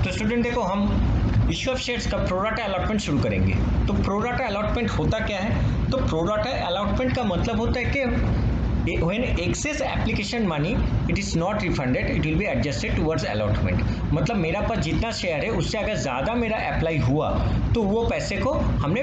तो स्टूडेंट देखो, हम इश्यू ऑफ शेयर्स का प्रोराटा अलॉटमेंट शुरू करेंगे। तो प्रोराटा अलॉटमेंट होता क्या है? तो प्रोराटा अलॉटमेंट का मतलब होता है कि when excess application money it is not refunded, it will be adjusted towards allotment। मतलब मेरा पास जितना शेयर है उससे अगर ज़्यादा मेरा अप्लाई हुआ तो वो पैसे को हमने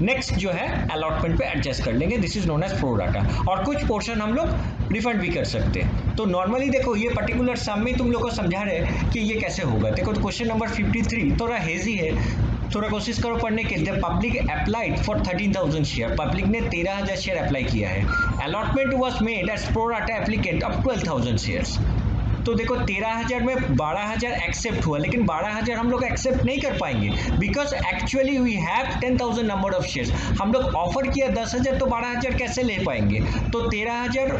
नेक्स्ट जो है अलॉटमेंट पे एडजस्ट कर लेंगे। This is known as pro rata. और कुछ पोर्शन हम लोग रिफंड भी कर सकते हैं। तो नॉर्मली देखो, ये पर्टिकुलर सम में तुम लोग को समझा रहे हैं कि ये कैसे होगा। देखो तो क्वेश्चन नंबर 53 थोड़ा हेजी है, थोड़ा कोशिश करो पढ़ने के लिए। Public applied for 13,000 share, public ने 13,000 शेयर अप्लाई किया है। Allotment was made as pro rata applicant of 12,000 shares. तो देखो 13,000 में 12,000 एक्सेप्ट हुआ, लेकिन 12,000 हम लोग एक्सेप्ट नहीं कर पाएंगे because actually we have 10,000 number of shares. हम लोग ऑफर किया 10,000, तो 12,000 कैसे ले पाएंगे? तो 13,000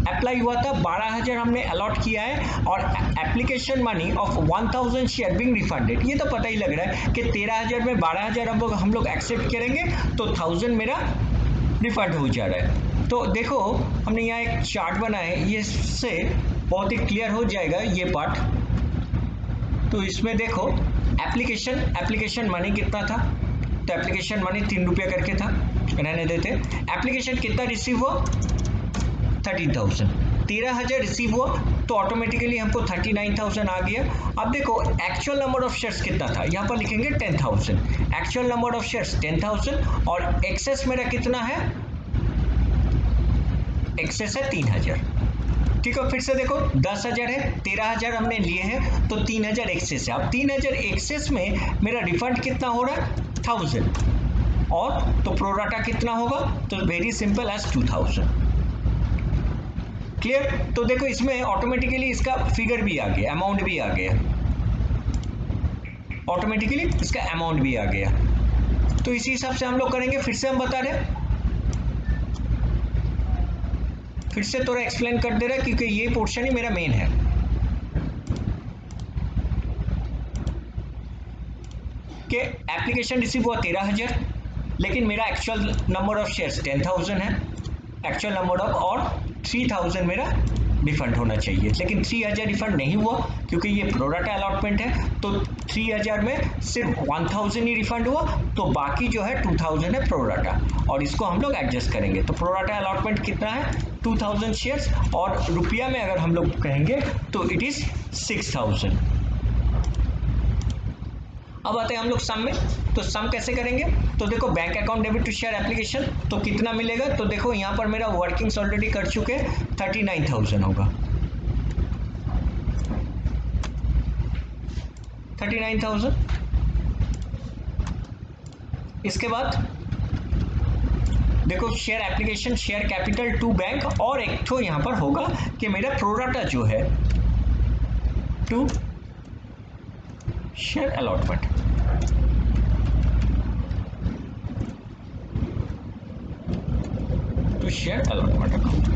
अप्लाई हुआ था, 12,000 हमने अलॉट किया है और application money of 1,000 share being refunded. ये तो पता ही लग रहा है कि 13,000 में 12,000 हम लोग एक्सेप्ट करेंगे तो 1,000 मेरा रिफंड हो जा रहा है। तो देखो हमने यहाँ एक चार्ट बनाया है, ये इससे बहुत ही क्लियर हो जाएगा ये पार्ट। तो इसमें देखो एप्लीकेशन मनी कितना था? तो एप्लीकेशन मनी 3 रुपया करके था, रहने देते। एप्लीकेशन कितना रिसीव हुआ? 13,000। 13,000 रिसीव हुआ तो ऑटोमेटिकली हमको 39,000 आ गया। अब देखो एक्चुअल नंबर ऑफ शेयर्स कितना था, यहाँ पर लिखेंगे 10,000। एक्चुअल नंबर ऑफ शेयर्स 10,000 और एक्सेस मेरा कितना है? एक्सेस है 3,000। ठीक है, फिर से देखो 10,000 है, 13,000 हमने लिए हैं तो 3,000 एक्सेस है। अब 3,000 एक्सेस में मेरा रिफंड कितना हो रहा है? 1,000। और तो प्रोराटा कितना होगा? तो वेरी सिंपल एज 2,000। क्लियर? तो देखो इसमें ऑटोमेटिकली इसका फिगर भी आ गया, अमाउंट भी आ गया, ऑटोमेटिकली इसका अमाउंट भी आ गया। तो इसी हिसाब से हम लोग करेंगे। फिर से हम बता रहे, फिर से थोड़ा एक्सप्लेन कर दे रहा है क्योंकि ये पोर्शन ही मेरा मेन है। कि एप्लीकेशन रिसीव हुआ 13,000, लेकिन मेरा एक्चुअल नंबर ऑफ शेयर्स 10,000 है एक्चुअल नंबर ऑफ, और 3,000 मेरा रिफंड होना चाहिए, लेकिन 3,000 रिफंड नहीं हुआ क्योंकि ये प्रोराटा अलॉटमेंट है। तो 3,000 में सिर्फ 1,000 ही रिफंड हुआ, तो बाकी जो है 2,000 है प्रोराटा, और इसको हम लोग एडजस्ट करेंगे। तो प्रोराटा अलॉटमेंट कितना है? 2,000 शेयर्स, और रुपया में अगर हम लोग कहेंगे तो इट इज 6,000। अब आते हैं हम लोग सम में। तो सम कैसे करेंगे? तो देखो bank account debit to share application, तो कितना मिलेगा? तो देखो यहाँ पर मेरा वर्किंग्स ऑलरेडी कर चुके हैं, 39,000 होगा। 39,000। इसके बाद देखो share application, share capital to bank, और एक तो यहाँ पर होगा कि मेरा प्रोराटा जो है to share allotment. To share allotment account.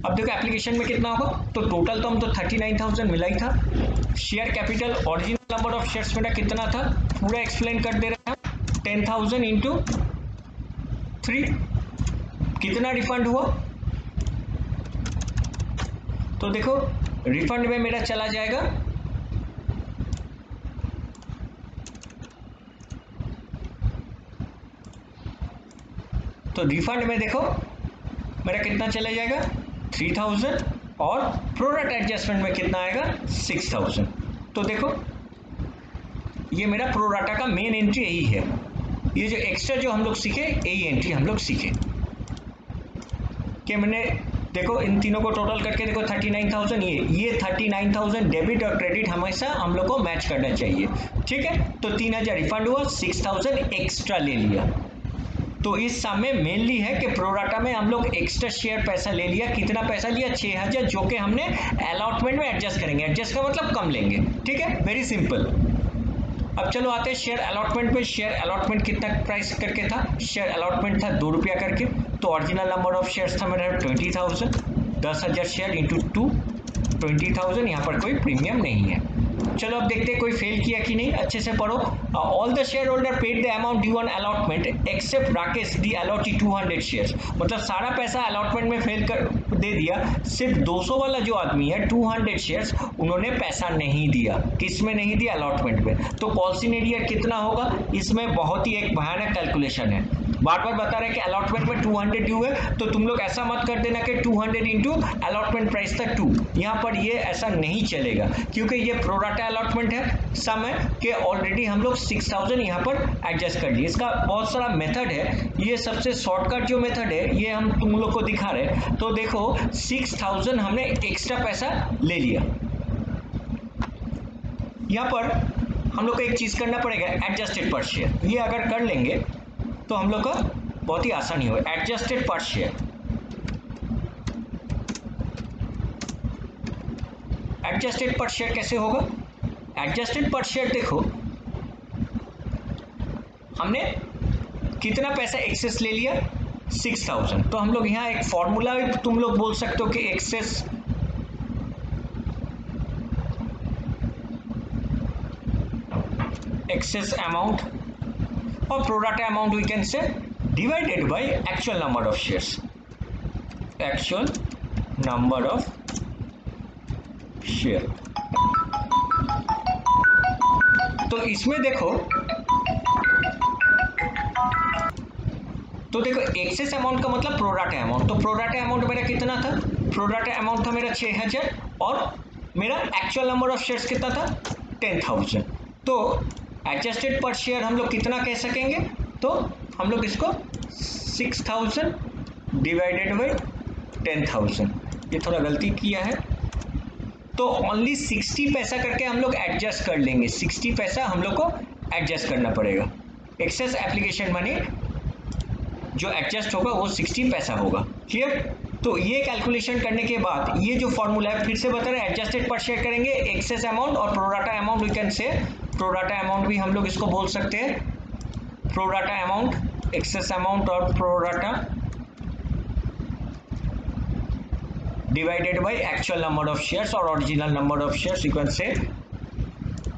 अब देखो एप्लीकेशन में कितना होगा? तो टोटल तो हम तो 39,000 मिला ही था। Share capital original number of shares मेरा कितना था, पूरा एक्सप्लेन कर दे रहा है। 10,000 इंटू 3, कितना रिफंड हुआ? तो देखो रिफंड में मेरा चला जाएगा तो रिफंड में देखो मेरा कितना चला जाएगा? 3,000, और प्रोडक्ट एडजस्टमेंट में कितना आएगा? 6,000। तो देखो ये मेरा प्रोराटा का मेन एंट्री यही है। ये जो एक्स्ट्रा जो हम लोग सीखे, यही एंट्री हम लोग सीखे कि मैंने देखो इन तीनों को टोटल करके देखो 39,000, ये 39,000 डेबिट और क्रेडिट हमेशा हम लोग को मैच करना चाहिए। ठीक है, तो 3,000 रिफंड हुआ, 6,000 एक्स्ट्रा ले लिया। तो इस सम में मेनली है कि प्रोराटा में हम लोग एक्स्ट्रा शेयर पैसा ले लिया। कितना पैसा लिया? 6,000, जो कि हमने अलॉटमेंट में एडजस्ट करेंगे। एडजस्ट का मतलब कम लेंगे। ठीक है, वेरी सिंपल। अब चलो आते हैं शेयर अलॉटमेंट में। शेयर अलॉटमेंट कितना प्राइस करके था? शेयर अलॉटमेंट था 2 रुपया करके। तो ओरिजिनल नंबर ऑफ शेयर्स था मेरा 20,000, 10,000 शेयर इंटू 2, 20,000। यहाँ पर कोई प्रीमियम नहीं है। चलो अब देखते हैं कोई फेल किया कि नहीं, अच्छे से पढ़ो। All the share holder paid the amount due on allotment except Rakesh the allottee 200 shares. मतलब सारा पैसा अलॉटमेंट में फेल कर दे दिया, सिर्फ 200 वाला जो आदमी है 200 शेयर्स उन्होंने पैसा नहीं दिया। किस में नहीं दिया? अलॉटमेंट में। तो कॉल सिनेरियो कितना होगा? इसमें बहुत ही एक भयानक कैलकुलेशन है। बार बार बता रहे हैं कि अलॉटमेंट में 200 ड्यू है, तो तुम लोग ऐसा मत कर देना कि 200 इंटू अलॉटमेंट प्राइस था 2। यहाँ पर ये ऐसा नहीं चलेगा, क्योंकि ये प्रोराटा अलॉटमेंट है, सम है कि ऑलरेडी हम लोग 6000 यहाँ पर एडजस्ट कर लिए। इसका बहुत सारा मेथड है, ये सबसे शॉर्टकट जो मेथड है ये हम तुम लोग को दिखा रहे। तो देखो 6000 हमने एक्स्ट्रा पैसा ले लिया। यहाँ पर हम लोग को एक चीज करना पड़ेगा, एडजस्टेड पर शेयर। ये अगर कर लेंगे तो हम लोग का बहुत ही आसानी होगा। एडजस्टेड पर शेयर, एडजस्टेड पर शेयर कैसे होगा? एडजस्टेड पर शेयर देखो, हमने कितना पैसा एक्सेस ले लिया? 6000। तो हम लोग यहाँ एक फॉर्मूला तुम लोग बोल सकते हो कि एक्सेस अमाउंट और pro rata amount we can say divided by actual number of shares, actual number of share. तो इसमें देखो, एक्सेस अमाउंट का मतलब प्रोराटा अमाउंट। तो प्रोराटा अमाउंट मेरा कितना था? प्रोराटा अमाउंट था मेरा 6000 और मेरा एक्चुअल नंबर ऑफ शेयर्स कितना था? 10000। तो एडजस्टेड पर शेयर हम लोग कितना कह सकेंगे? तो हम लोग इसको 6000 डिवाइडेड बाई 10000, ये थोड़ा गलती किया है, तो ओनली 60 पैसा करके हम लोग एडजस्ट कर लेंगे। 60 पैसा हम लोग को एडजस्ट करना पड़ेगा। एक्सेस एप्लीकेशन मनी जो एडजस्ट होगा वो 60 पैसा होगा। क्लियर? तो ये कैलकुलेशन करने के बाद ये जो फॉर्मूला है फिर से बता रहे हैं, एडजस्टेड पर शेयर करेंगे, एक्सेस अमाउंट और pro rata amount we can say, pro rata amount भी हम लोग इसको बोल सकते हैं, प्रोराटा अमाउंट, एक्सेस अमाउंट और pro rata divided by actual number of shares और original number of shares sequence से।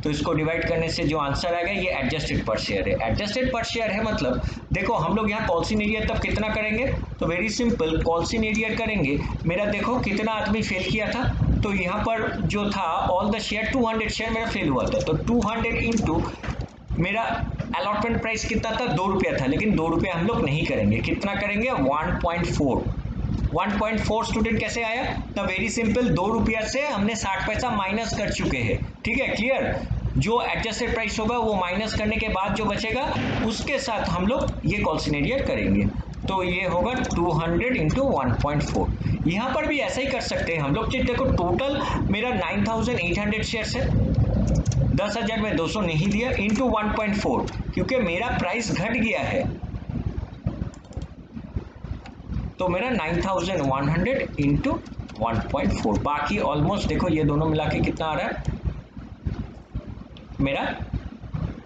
तो इसको डिवाइड करने से जो आंसर आएगा ये एडजस्टेड पर शेयर है। एडजस्टेड पर शेयर है मतलब देखो हम लोग यहाँ कॉल्सिन एरिया तब कितना करेंगे? तो वेरी सिंपल, कॉल्सिन एरिया करेंगे। मेरा देखो कितना आदमी फेल किया था, तो यहाँ पर जो था ऑल द शेयर 200 शेयर मेरा फेल हुआ था, तो 200 इंटू मेरा अलॉटमेंट प्राइस कितना था? 2 रुपया था, लेकिन 2 रुपया हम लोग नहीं करेंगे। कितना करेंगे? 1.4। 1.4 स्टूडेंट कैसे आया? तो वेरी सिंपल, 2 रुपया से हमने 60 पैसा माइनस कर चुके हैं। ठीक है, क्लियर? जो एडजस्टेड प्राइस होगा वो माइनस करने के बाद जो बचेगा उसके साथ हम लोग ये कॉल्सिन एरिया करेंगे। तो ये होगा 200 इंटू 1.4। यहाँ पर भी ऐसा ही कर सकते हैं हम लोग। देखो टोटल मेरा 9800 शेयर्स है, 10,000 में 200 नहीं दिया, इंटू 1.4, क्योंकि मेरा प्राइस घट गया है तो मेरा 9100 इंटू 1.4। बाकी ऑलमोस्ट देखो ये दोनों मिला के कितना आ रहा है मेरा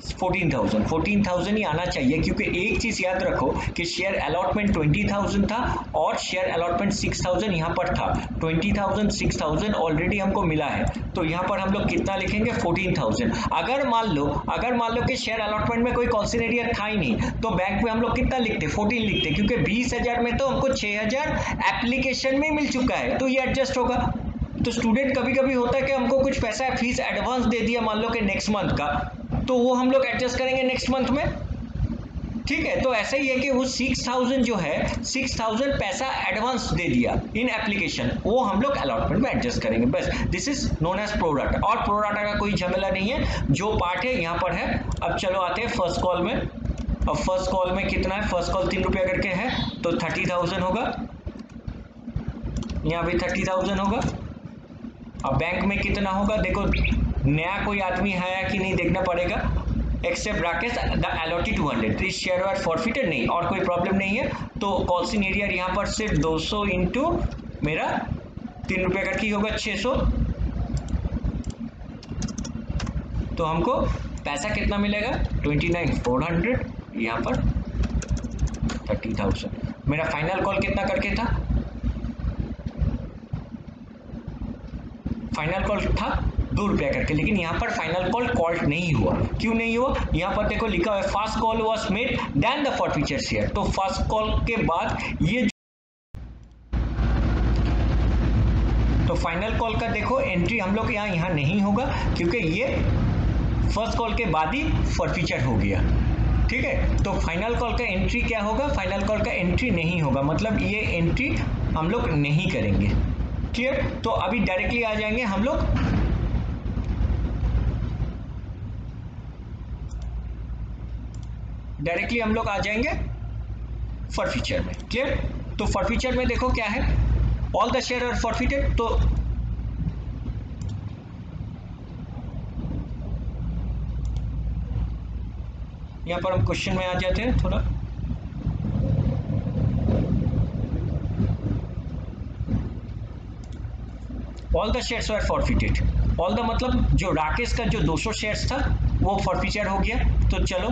14,000 ही आना चाहिए, क्योंकि एक चीज याद रखो कि शेयर अलॉटमेंट 20,000 था और शेयर अलॉटमेंट 6,000 यहाँ पर था। 20,000 6,000 ऑलरेडी हमको मिला है, तो यहाँ पर हम लोग कितना लिखेंगे? 14,000। अगर मान लो कि शेयर अलॉटमेंट में कोई कॉल्सिन एरिया था ही नहीं, तो बैंक में हम लोग कितना लिखते? 14 लिखते, क्योंकि 20,000 में तो हमको 6,000 एप्लीकेशन में मिल चुका है, तो ये एडजस्ट होगा। तो स्टूडेंट कभी कभी होता है कि हमको कुछ पैसा फीस एडवांस दे दिया मान लो कि नेक्स्ट मंथ का, तो वो हम लोग एडजस्ट करेंगे नेक्स्ट मंथ में। ठीक है, तो ऐसा ही है कि वो 6,000 जो है 6,000 पैसा एडवांस दे दिया इन एप्लीकेशन, वो हम लोग अलॉटमेंट में एडजस्ट करेंगे बस। This is known as pro rata, और प्रोराटा का कोई झमेला नहीं है, जो पार्ट है यहाँ पर है। अब चलो आते हैं फर्स्ट कॉल में। अब फर्स्ट कॉल में कितना है? फर्स्ट कॉल 3 रुपया करके है, तो 30,000 होगा, यहाँ भी 30,000 होगा। अब बैंक में कितना होगा? देखो नया कोई आदमी है या कि नहीं देखना पड़ेगा। Except Rakesh the allotted 200, this share were forfeited, नहीं और कोई प्रॉब्लम नहीं है। तो कॉल्सिन एरिया यहाँ पर सिर्फ 200 इंटू मेरा 3 रुपये करके होगा 600, तो हमको पैसा कितना मिलेगा? 29,400, यहाँ पर 30,000। मेरा फाइनल कॉल कितना करके था? फाइनल कॉल था ₹2 करके, लेकिन यहाँ पर फाइनल कॉल कॉल्ड नहीं हुआ। क्यों नहीं हुआ? यहाँ पर देखो लिखा हुआ है first call was made then the forfeiture share. तो फर्स्ट कॉल के बाद ये तो फाइनल कॉल का देखो एंट्री हम लोग यहाँ नहीं होगा, क्योंकि ये फर्स्ट कॉल के बाद ही फॉरफीचर हो गया। ठीक है, तो फाइनल कॉल का एंट्री क्या होगा? फाइनल कॉल का एंट्री नहीं होगा, मतलब ये एंट्री हम लोग नहीं करेंगे। क्लियर? तो अभी डायरेक्टली आ जाएंगे हम लोग आ जाएंगे फॉरफीचर में। क्लियर? तो फॉरफीचर में देखो क्या है, ऑल द शेयर आर फॉरफीटेड। तो यहां पर हम क्वेश्चन में आ जाते हैं थोड़ा। All the shares are forfeited. All the मतलब जो राकेश का जो 200 शेयर्स था वो फॉरफीचर हो गया। तो चलो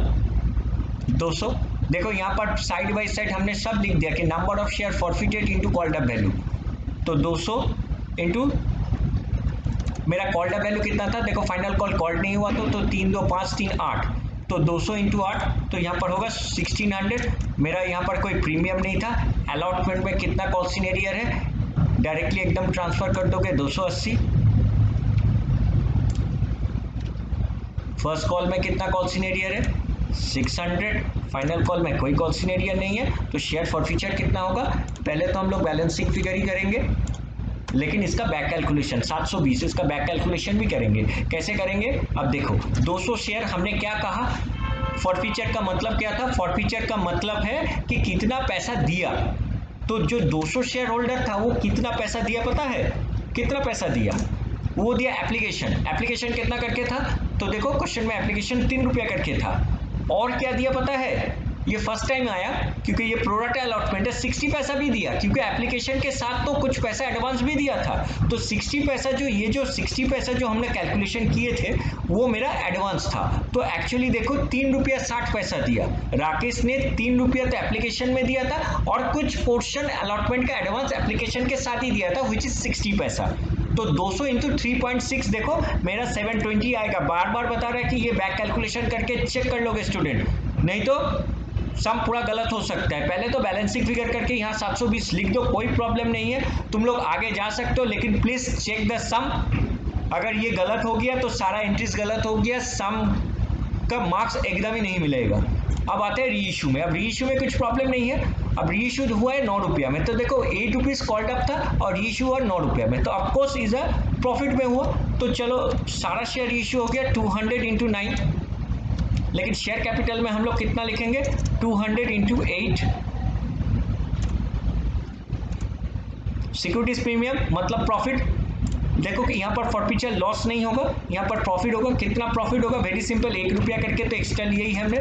200 देखो यहाँ पर साइड बाय साइड हमने सब लिख दिया कि number of share forfeited into called up value. तो 200 इंटू मेरा कॉल्ड अप वैल्यू कितना था? देखो फाइनल कॉल कॉल्ड नहीं हुआ तो 3 2 5 3 8, तो 200 इंटू 8 तो यहाँ पर होगा 1600। मेरा यहाँ पर कोई प्रीमियम नहीं था। अलॉटमेंट में कितना कॉल सीनियर है? डायरेक्टली एकदम ट्रांसफर कर दोगे 280। फर्स्ट कॉल में कितना कॉल सीनियर है? 600। फाइनल कॉल में कोई कॉल सीनियर नहीं है, तो शेयर फॉरफीचर कितना होगा? पहले तो हम लोग बैलेंसिंग फिगर ही करेंगे, लेकिन इसका बैक कैलकुलेशन 720, इसका बैक कैलकुलेशन भी करेंगे। कैसे करेंगे? अब देखो 200 शेयर हमने क्या कहा? फॉरफीचर का मतलब क्या था? फॉरफीचर का मतलब है कि कितना पैसा दिया। तो जो 200 शेयर होल्डर था वो कितना पैसा दिया पता है? कितना पैसा दिया? वो दिया एप्लीकेशन कितना करके था? तो देखो क्वेश्चन में एप्लीकेशन ₹3 करके था। और क्या दिया पता है? ये फर्स्ट टाइम आया क्योंकि ये प्रोराटा अलॉटमेंट है, 60 पैसा भी दिया, क्योंकि एप्लीकेशन के साथ तो कुछ पैसा एडवांस भी दिया था। तो 60 पैसा जो 60 पैसा जो हमने कैलकुलेशन किए थे वो मेरा एडवांस था। तो एक्चुअली देखो ₹3.60 दिया। राकेश ने ₹3 तो एप्लीकेशन में दिया था और कुछ पोर्शन अलॉटमेंट का एडवांस एप्लीकेशन के साथ ही दिया था, विच इज 60 पैसा। तो 200 इंटू 3.6 देखो मेरा 720 आएगा। बार बार बता रहा है कि ये बैक कैलकुलेशन करके चेक कर लोगे स्टूडेंट, नहीं तो सम पूरा गलत हो सकता है। पहले तो बैलेंसिंग फिगर करके यहाँ 720 लिख दो, कोई प्रॉब्लम नहीं है, तुम लोग आगे जा सकते हो, लेकिन प्लीज चेक द सम। अगर ये गलत हो गया तो सारा एंट्रीज गलत हो गया, सम का मार्क्स एकदम ही नहीं मिलेगा। अब आते हैं री इशू में। अब री इशू में कुछ प्रॉब्लम नहीं है। अब री इशू हुआ है ₹9 में, तो देखो ₹8 कॉल्ड अप था और री इशू हुआ ₹9 में, तो ऑफकोर्स इज अ प्रॉफिट में हुआ। तो चलो सारा शेयर री इशू हो गया 200 इंटू 9, लेकिन शेयर कैपिटल में हम लोग कितना लिखेंगे? 200 इंटू 8। सिक्योरिटीज प्रीमियम मतलब प्रॉफिट। देखो कि यहाँ पर फॉरफीचर लॉस नहीं होगा, यहाँ पर प्रॉफिट होगा। कितना प्रॉफिट होगा? वेरी सिंपल, ₹1 करके तो एक्स्ट्रा लिया ही हमने,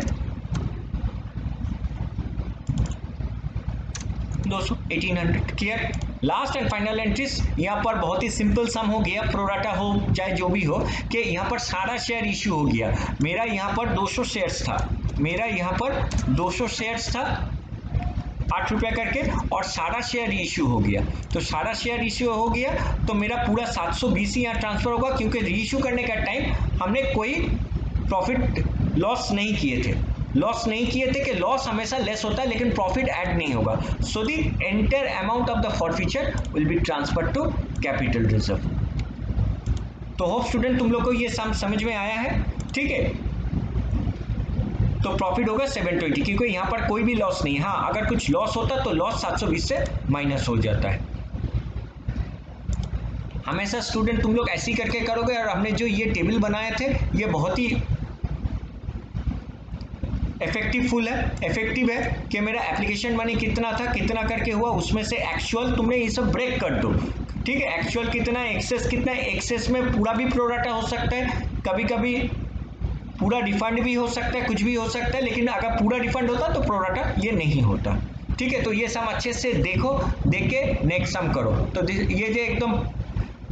200 1800। Clear? Last and final entries यहाँ पर बहुत ही सिंपल सम हो गया, प्रोराटा हो चाहे जो भी हो, कि यहाँ पर सारा शेयर इश्यू हो गया। मेरा यहाँ पर 200 शेयर्स था, ₹8 करके, और सारा शेयर इश्यू हो गया। तो सारा शेयर इश्यू हो गया तो मेरा पूरा 720 यहाँ ट्रांसफर होगा, क्योंकि री इशू करने का टाइम हमने कोई प्रॉफिट लॉस नहीं किए थे कि लॉस हमेशा लेस होता है लेकिन प्रॉफिट ऐड नहीं होगा। So the entire amount of the forfeiture will be transferred to capital reserve. तो होप स्टूडेंट तुम लोग को ये समझ में आया है। ठीक है, तो प्रॉफिट होगा 720, क्योंकि यहाँ पर कोई भी लॉस नहीं है। हाँ, अगर कुछ लॉस होता तो लॉस 720 से माइनस हो जाता है। हमेशा स्टूडेंट तुम लोग ऐसे ही करके करोगे। और हमने जो ये टेबल बनाए थे ये बहुत ही इफेक्टिव है कि मेरा एप्लीकेशन मनी कितना था, कितना करके हुआ, उसमें से एक्चुअल तुमने ये सब ब्रेक कर दो। ठीक है, एक्चुअल कितना है, एक्सेस कितना है। एक्सेस में पूरा भी प्रोराटा हो सकता है, कभी कभी पूरा रिफंड भी हो सकता है, कुछ भी हो सकता है, लेकिन अगर पूरा रिफंड होता तो प्रोराटा ये नहीं होता। ठीक है, तो ये सम अच्छे से देख के नेक्स्ट सम करो। तो ये जो एकदम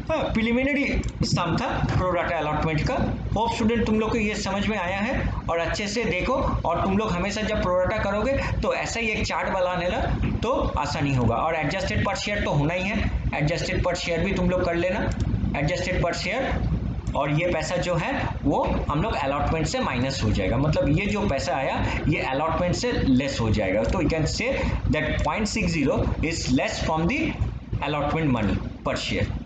प्रिलिमिनरी सम था प्रोराटा अलॉटमेंट का। होप स्टूडेंट तुम लोग को ये समझ में आया है, और अच्छे से देखो। और तुम लोग हमेशा जब प्रोराटा करोगे तो ऐसा ही एक चार्ट बनाने ला तो आसानी होगा। और एडजस्टेड पर शेयर तो होना ही है, एडजस्टेड पर शेयर भी तुम लोग कर लेना। एडजस्टेड पर शेयर और ये पैसा जो है वो हम लोग अलॉटमेंट से माइनस हो जाएगा, मतलब ये जो पैसा आया ये अलॉटमेंट से लेस हो जाएगा। तो you can say that 0.60 is less from the allotment money per share।